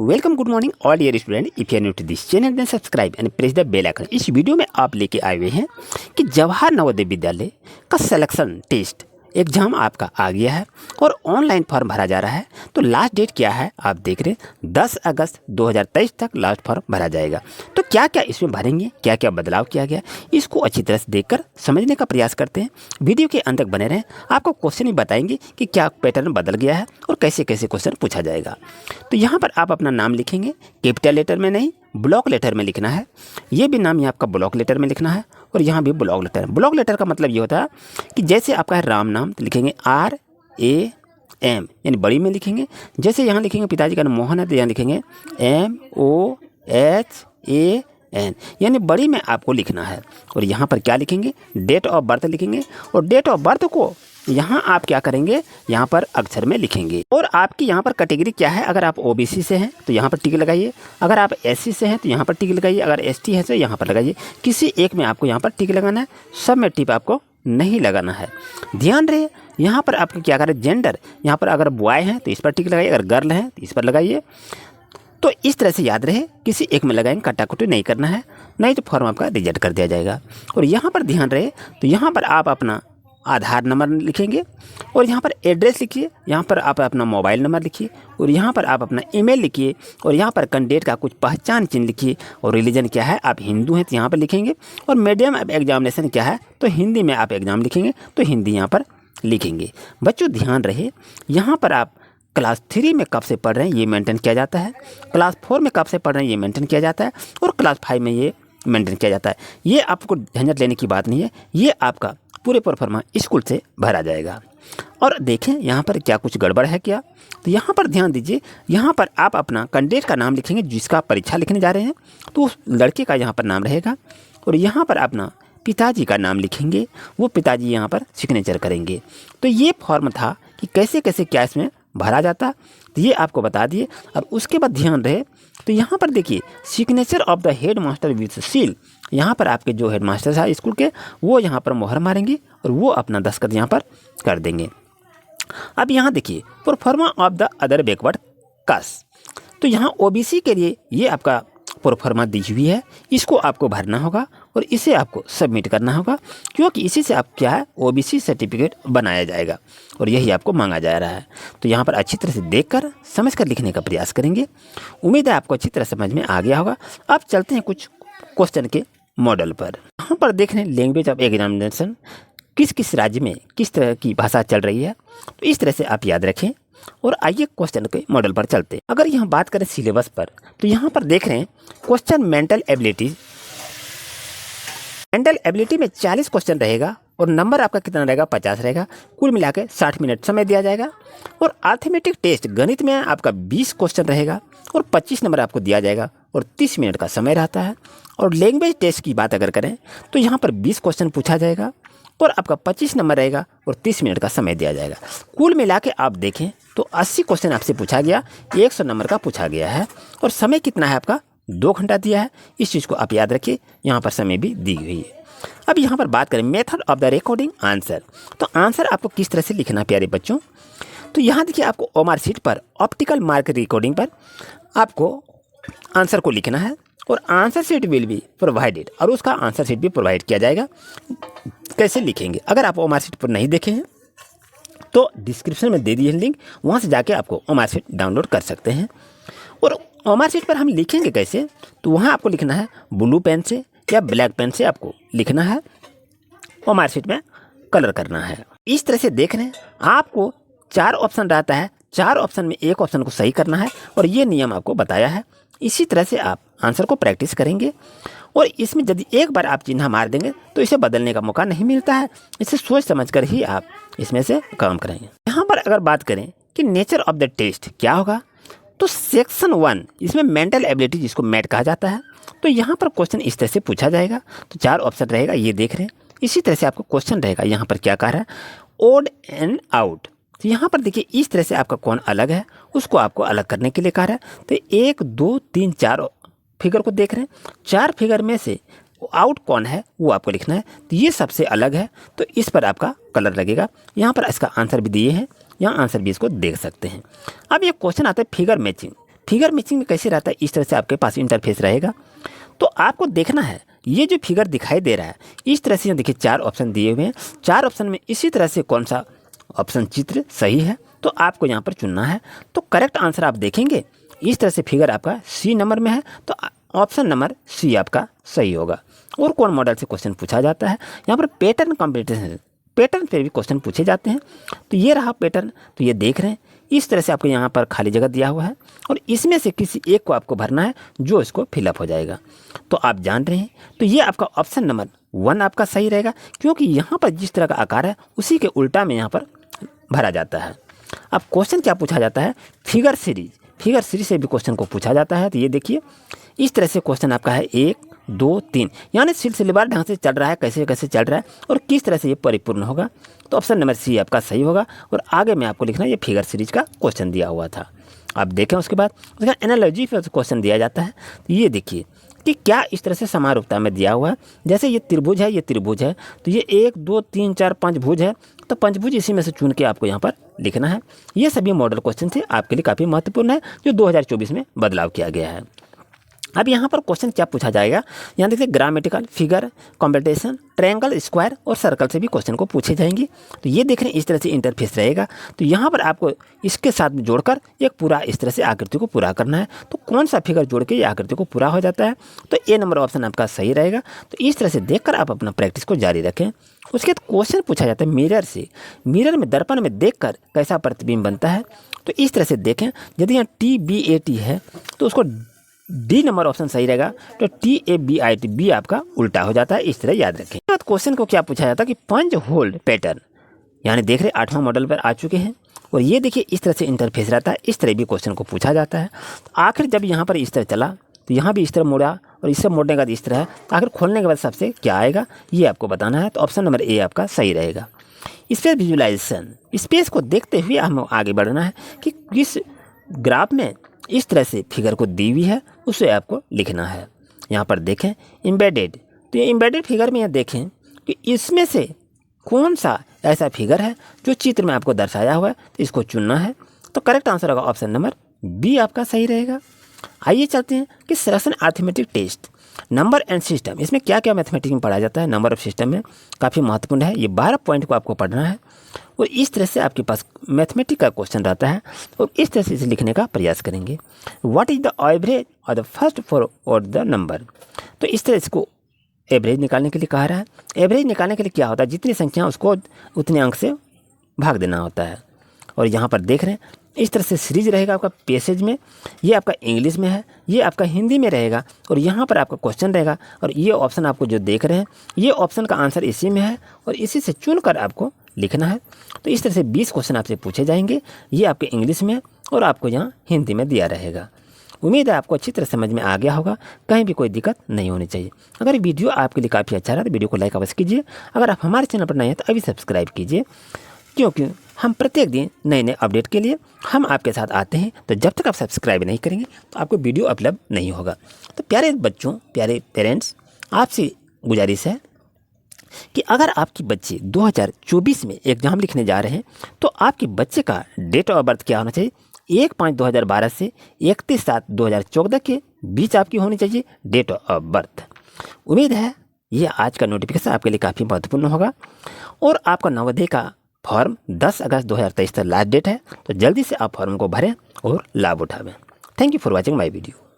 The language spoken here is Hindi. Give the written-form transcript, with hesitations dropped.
Welcome good morning all dear student. If you are new to this channel then subscribe and press the bell icon. इस वीडियो में आप लेके आए हुए हैं कि जवाहर नवोदय विद्यालय का सिलेक्शन टेस्ट एग्जाम आपका आ गया है और ऑनलाइन फॉर्म भरा जा रहा है। तो लास्ट डेट क्या है आप देख रहे हैं, 10 अगस्त 2023 तक लास्ट फॉर्म भरा जाएगा। तो क्या क्या इसमें भरेंगे, क्या क्या बदलाव किया गया, इसको अच्छी तरह से देखकर समझने का प्रयास करते हैं। वीडियो के अंत तक बने रहें, आपको क्वेश्चन भी बताएंगे कि क्या पैटर्न बदल गया है और कैसे कैसे क्वेश्चन पूछा जाएगा। तो यहाँ पर आप अपना नाम लिखेंगे, कैपिटल लेटर में नहीं ब्लॉक लेटर में लिखना है। ये भी नाम ये आपका ब्लॉक लेटर में लिखना है और यहाँ भी ब्लॉक लेटर। ब्लॉक लेटर का मतलब ये होता है कि जैसे आपका है राम नाम तो लिखेंगे RAM, यानी बड़ी में लिखेंगे। जैसे यहाँ लिखेंगे पिताजी का नाम मोहन है तो यहाँ लिखेंगे MOHAN, यानी बड़ी में आपको लिखना है। और यहाँ पर क्या लिखेंगे, डेट ऑफ बर्थ लिखेंगे और डेट ऑफ बर्थ को यहाँ आप क्या करेंगे, यहाँ पर अक्षर में लिखेंगे। और आपकी यहाँ पर कैटेगरी क्या है, अगर आप OBC से हैं तो यहाँ पर टिक लगाइए, अगर आप SC से हैं तो यहाँ पर टिक लगाइए, अगर ST है तो यहाँ पर लगाइए। किसी एक में आपको यहाँ पर टिक लगाना है, सब में टिक आपको नहीं लगाना है। ध्यान रहे यहाँ पर आपको क्या करें, जेंडर यहाँ पर अगर बॉय हैं तो इस पर टिक लगाइए, अगर गर्ल हैं तो इस पर लगाइए। तो इस तरह से याद रहे, किसी एक में लगाएंगे, कटाकुटी नहीं करना है, नहीं तो फॉर्म आपका रिजेक्ट कर दिया जाएगा। और यहाँ पर ध्यान रहे तो यहाँ पर आप अपना आधार नंबर लिखेंगे और यहाँ पर एड्रेस लिखिए, यहाँ पर आप अपना मोबाइल नंबर लिखिए और यहाँ पर आप अपना ईमेल लिखिए और यहाँ पर कैंडिडेट का कुछ पहचान चिन्ह लिखिए। और रिलीजन क्या है, आप हिंदू हैं तो यहाँ पर लिखेंगे। और मीडियम ऑफ एग्जामिनेशन क्या है, तो हिंदी में आप एग्ज़ाम लिखेंगे तो हिंदी यहाँ पर लिखेंगे। बच्चों ध्यान रहे, यहाँ पर आप क्लास 3 में कब से पढ़ रहे हैं ये मेंटेन किया जाता है, क्लास 4 में कब से पढ़ रहे हैं ये मेंटेन किया जाता है और क्लास 5 में ये मेंटेन किया जाता है। ये आपको झंझट लेने की बात नहीं है, ये आपका पूरे परफॉर्मा स्कूल से भरा जाएगा। और देखें यहाँ पर क्या कुछ गड़बड़ है क्या, तो यहाँ पर ध्यान दीजिए, यहाँ पर आप अपना कैंडिडेट का नाम लिखेंगे जिसका परीक्षा लिखने जा रहे हैं, तो उस लड़के का यहाँ पर नाम रहेगा। और यहाँ पर अपना पिताजी का नाम लिखेंगे, वो पिताजी यहाँ पर सिग्नेचर करेंगे। तो ये फॉर्म था कि कैसे कैसे क्या इसमें भरा जाता, तो ये आपको बता दिए। और उसके बाद ध्यान रहे तो यहाँ पर देखिए, signature of the head master with seal, यहाँ पर आपके जो हेड मास्टर है स्कूल के वो यहाँ पर मोहर मारेंगे और वो अपना दस्तखत यहाँ पर कर देंगे। अब यहाँ देखिए, proforma of the other backward caste, तो यहाँ OBC के लिए ये आपका प्रोफार्मा दी हुई है, इसको आपको भरना होगा और इसे आपको सबमिट करना होगा, क्योंकि इसी से आप क्या है OBC सर्टिफिकेट बनाया जाएगा और यही आपको मांगा जा रहा है। तो यहाँ पर अच्छी तरह से देखकर समझकर लिखने का प्रयास करेंगे। उम्मीद है आपको अच्छी तरह समझ में आ गया होगा। अब चलते हैं कुछ क्वेश्चन के मॉडल पर। यहाँ पर देख रहे हैं लैंग्वेज ऑफ एग्जामिनेशन, किस किस राज्य में किस तरह की भाषा चल रही है, तो इस तरह से आप याद रखें। और आइए क्वेश्चन के मॉडल पर चलते हैं। अगर यहाँ बात करें सिलेबस पर, तो यहाँ पर देख रहे हैं question mental abilities. Mental ability में 40 क्वेश्चन रहेगा और नंबर आपका कितना रहेगा, 50 रहेगा। कुल मिला के 60 मिनट समय दिया जाएगा। और अर्थमेटिक टेस्ट गणित में आपका 20 क्वेश्चन रहेगा और 25 नंबर आपको दिया जाएगा और 30 मिनट का समय रहता है। और लैंग्वेज टेस्ट की बात अगर करें तो यहाँ पर 20 क्वेश्चन पूछा जाएगा और आपका 25 नंबर रहेगा और 30 मिनट का समय दिया जाएगा। कुल मिला के आप देखें तो 80 क्वेश्चन आपसे पूछा गया, 100 नंबर का पूछा गया है और समय कितना है आपका, 2 घंटा दिया है। इस चीज़ को आप याद रखिए, यहाँ पर समय भी दी हुई है। अब यहाँ पर बात करें method of the recording answer, तो आंसर आपको किस तरह से लिखना है प्यारे बच्चों। तो यहाँ देखिए, आपको OMR शीट पर ऑप्टिकल मार्क रिकॉर्डिंग पर आपको आंसर को लिखना है और answer sheet will be provided, और उसका आंसर शीट भी प्रोवाइड किया जाएगा। कैसे लिखेंगे, अगर आप OMR शीट पर नहीं देखे हैं तो डिस्क्रिप्शन में दे दिए लिंक, वहाँ से जाके आपको OMR शीट डाउनलोड कर सकते हैं। और OMR शीट पर हम लिखेंगे कैसे, तो वहाँ आपको लिखना है ब्लू पेन से या ब्लैक पेन से आपको लिखना है, OMR शीट में कलर करना है। इस तरह से देख रहे हैं, आपको 4 ऑप्शन रहता है, 4 ऑप्शन में एक ऑप्शन को सही करना है और ये नियम आपको बताया है। इसी तरह से आप आंसर को प्रैक्टिस करेंगे और इसमें यदि एक बार आप चिन्ह मार देंगे तो इसे बदलने का मौका नहीं मिलता है। इसे सोच समझकर ही आप इसमें से काम करेंगे। यहाँ पर अगर बात करें कि नेचर ऑफ द टेस्ट क्या होगा, तो सेक्शन 1 इसमें मेंटल एबिलिटी जिसको मैट कहा जाता है, तो यहाँ पर क्वेश्चन इस तरह से पूछा जाएगा। तो 4 ऑप्शन रहेगा, ये देख रहे हैं। इसी तरह से आपको क्वेश्चन रहेगा, यहाँ पर क्या कह रहा है, ओड एंड आउट। तो यहाँ पर देखिए, इस तरह से आपका कौन अलग है उसको आपको अलग करने के लिए कह रहा है। तो 1 2 3 4 फिगर को देख रहे हैं, 4 फिगर में से आउट कौन है वो आपको लिखना है। तो ये सबसे अलग है, तो इस पर आपका कलर लगेगा। यहाँ पर इसका आंसर भी दिए हैं, यहाँ आंसर भी इसको देख सकते हैं। अब ये क्वेश्चन आता है फिगर मैचिंग। फिगर मैचिंग में कैसे रहता है, इस तरह से आपके पास इंटरफेस रहेगा। तो आपको देखना है ये जो फिगर दिखाई दे रहा है इस तरह से, यहाँ देखिए 4 ऑप्शन दिए हुए हैं, 4 ऑप्शन में इसी तरह से कौन सा ऑप्शन चित्र सही है तो आपको यहाँ पर चुनना है। तो करेक्ट आंसर आप देखेंगे इस तरह से फिगर आपका सी नंबर में है, तो ऑप्शन नंबर सी आपका सही होगा। और कौन मॉडल से क्वेश्चन पूछा जाता है, यहाँ पर पैटर्न कॉम्पिटिशन, पैटर्न पे भी क्वेश्चन पूछे जाते हैं। तो ये रहा पैटर्न, तो ये देख रहे हैं इस तरह से आपको यहाँ पर खाली जगह दिया हुआ है और इसमें से किसी एक को आपको भरना है जो इसको फिलअप हो जाएगा। तो आप जान रहे हैं, तो ये आपका ऑप्शन नंबर 1 आपका सही रहेगा, क्योंकि यहाँ पर जिस तरह का आकार है उसी के उल्टा में यहाँ पर भरा जाता है। अब क्वेश्चन क्या पूछा जाता है, फिगर सीरीज, फिगर सीरीज से भी क्वेश्चन को पूछा जाता है। तो ये देखिए इस तरह से क्वेश्चन आपका है 1 2 3, यानी सिलसिलेवार ढंग से चल रहा है, कैसे कैसे चल रहा है और किस तरह से ये परिपूर्ण होगा। तो ऑप्शन नंबर सी आपका सही होगा। और आगे में आपको लिखना है ये फिगर सीरीज का क्वेश्चन दिया हुआ था। आप देखें उसके बाद उसका एनालॉजी पर क्वेश्चन दिया जाता है। तो ये देखिए कि क्या इस तरह से समारूपता में दिया हुआ है, जैसे ये त्रिभुज है, ये त्रिभुज है, तो ये 1 2 3 4 5 भुज है, तो पंचभुज इसी में से चुन के आपको यहाँ पर लिखना है। ये सभी मॉडल क्वेश्चन थे, आपके लिए काफ़ी महत्वपूर्ण है, जो 2024 में बदलाव किया गया है। अब यहाँ पर क्वेश्चन क्या पूछा जाएगा, यहाँ देखिए grammatical, figure, competition, triangle, square और सर्कल से भी क्वेश्चन को पूछे जाएंगे। तो ये देख रहे हैं इस तरह से इंटरफेस रहेगा। तो यहाँ पर आपको इसके साथ जोड़कर एक पूरा इस तरह से आकृति को पूरा करना है। तो कौन सा फिगर जोड़ के ये आकृति को पूरा हो जाता है, तो ए नंबर ऑप्शन आपका सही रहेगा। तो इस तरह से देखकर आप अपना प्रैक्टिस को जारी रखें। उसके बाद क्वेश्चन पूछा जाता है मिरर से, मिरर में दर्पण में देखकर कैसा प्रतिबिंब बनता है। तो इस तरह से देखें, यदि यहाँ TBAT है तो उसको डी नंबर ऑप्शन सही रहेगा। तो TABIT, बी आपका उल्टा हो जाता है, इस तरह याद रखें। तो क्वेश्चन को क्या पूछा जाता है कि पंच होल्ड पैटर्न, यानी देख रहे 8वां मॉडल पर आ चुके हैं और ये देखिए इस तरह से इंटरफेस रहता है, इस तरह भी क्वेश्चन को पूछा जाता है। तो आखिर जब यहाँ पर इस तरह चला तो यहाँ भी इस तरह मोड़ा और इससे मोड़ने के बाद इस तरह है, तो आखिर खोलने के बाद सबसे क्या आएगा ये आपको बताना है। तो ऑप्शन नंबर ए आपका सही रहेगा। स्पेस विजुलाइजेशन, स्पेस को देखते हुए हमें आगे बढ़ना है कि किस ग्राफ में इस तरह से फिगर को दी हुई है उसे आपको लिखना है। यहाँ पर देखें एम्बेडेड, तो ये एम्बेडेड फिगर में यह देखें कि इसमें से कौन सा ऐसा फिगर है जो चित्र में आपको दर्शाया हुआ है, तो इसको चुनना है। तो करेक्ट आंसर होगा ऑप्शन नंबर बी आपका सही रहेगा। आइए चलते हैं कि selection arithmetic test, number and system, इसमें क्या क्या मैथमेटिक्स में पढ़ाया जाता है, नंबर ऑफ सिस्टम में काफ़ी महत्वपूर्ण है। ये 12 पॉइंट को आपको पढ़ना है और इस तरह से आपके पास मैथमेटिक्स का क्वेश्चन रहता है और इस तरह से इसे लिखने का प्रयास करेंगे। व्हाट इज द एवरेज और द फर्स्ट फोर और द नंबर, तो इस तरह इसको एवरेज निकालने के लिए कहा रहा है। एवरेज निकालने के लिए क्या होता है, जितनी संख्या उसको उतने अंक से भाग देना होता है। और यहाँ पर देख रहे हैं इस तरह से सीरीज रहेगा आपका पैसेज में, ये आपका इंग्लिश में है, ये आपका हिंदी में रहेगा और यहाँ पर आपका क्वेश्चन रहेगा। और ये ऑप्शन आपको जो देख रहे हैं ये ऑप्शन का आंसर इसी में है और इसी से चुनकर आपको लिखना है। तो इस तरह से 20 क्वेश्चन आपसे पूछे जाएंगे, ये आपके इंग्लिश में और आपको यहाँ हिंदी में दिया रहेगा। उम्मीद है आपको अच्छी तरह समझ में आ गया होगा, कहीं भी कोई दिक्कत नहीं होनी चाहिए। अगर वीडियो आपके लिए काफ़ी अच्छा रहा तो वीडियो को लाइक अवश्य कीजिए। अगर आप हमारे चैनल पर नए हैं तो अभी सब्सक्राइब कीजिए, क्योंकि हम प्रत्येक दिन नए नए अपडेट के लिए हम आपके साथ आते हैं। तो जब तक आप सब्सक्राइब नहीं करेंगे तो आपको वीडियो उपलब्ध नहीं होगा। तो प्यारे बच्चों, प्यारे पेरेंट्स, आपसे गुजारिश है कि अगर आपकी बच्चे 2024 में एग्ज़ाम लिखने जा रहे हैं तो आपके बच्चे का डेट ऑफ बर्थ क्या होना चाहिए, 1/5/2012 से 31/7/2014 के बीच आपकी होनी चाहिए डेट ऑफ बर्थ। उम्मीद है ये आज का नोटिफिकेशन आपके लिए काफ़ी महत्वपूर्ण होगा। और आपका नवोदय का फॉर्म 10 अगस्त 2023 तक लास्ट डेट है, तो जल्दी से आप फॉर्म को भरें और लाभ उठावें। Thank you for watching my video.